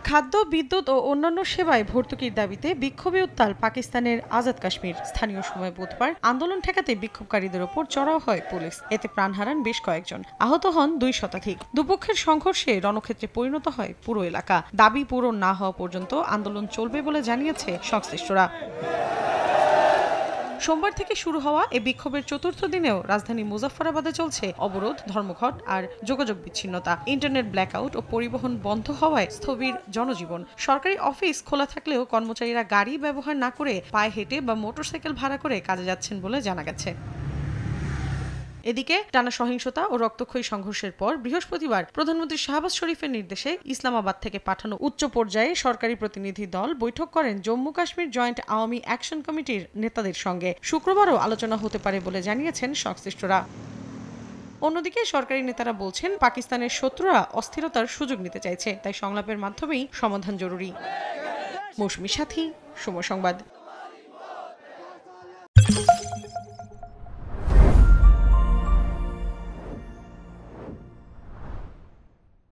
খাদ্য, বিদ্যুৎ ও অন্যান্য সেবায় ভর্তুকির দাবিতে বিক্ষোভে উত্তাল পাকিস্তানের আজাদ কাশ্মীর। স্থানীয় সময় বুধবার আন্দোলন ঠেকাতে বিক্ষোভকারীদের ওপর চড়াও হয় পুলিশ। এতে প্রাণ হারান বেশ কয়েকজন, আহত হন 2 শতাধিক। দুপক্ষের সংঘর্ষে রণক্ষেত্রে পরিণত হয় পুরো এলাকা। দাবি পূরণ না হওয়া পর্যন্ত আন্দোলন চলবে বলে জানিয়েছে সংশ্লিষ্টরা। সোমবার থেকে শুরু হওয়া এ বিক্ষোভের চতুর্থ দিনেও রাজধানী মুজাফফরাবাদে চলছে অবরোধ, ধর্মঘট আর যোগাযোগ বিচ্ছিন্নতা। ইন্টারনেট ব্ল্যাকআউট ও পরিবহন বন্ধ হওয়ায় স্থবির জনজীবন। সরকারি অফিস খোলা থাকলেও কর্মচারীরা গাড়ি ব্যবহার না করে পায়ে হেঁটে বা মোটরসাইকেল ভাড়া করে কাজে যাচ্ছেন বলে জানা গেছে। এদিকে টানা সহিংসতা ও রক্তক্ষয়ী সংঘর্ষের পর বৃহস্পতিবার প্রধানমন্ত্রী শাহবাজ শরীফের নির্দেশে ইসলামাবাদ থেকে পাঠানো উচ্চ পর্যায়ে সরকারি প্রতিনিধি দল বৈঠক করেন জম্মু কাশ্মীর জয়েন্ট আওয়ামী অ্যাকশন কমিটির নেতাদের সঙ্গে। শুক্রবারও আলোচনা হতে পারে বলে জানিয়েছেন সংশ্লিষ্টরা। অন্যদিকে সরকারি নেতারা বলছেন, পাকিস্তানের শত্রুরা অস্থিরতার সুযোগ নিতে চাইছে, তাই সংলাপের মাধ্যমেই সমাধান জরুরি। মৌসুমী সাথী, সময় সংবাদ।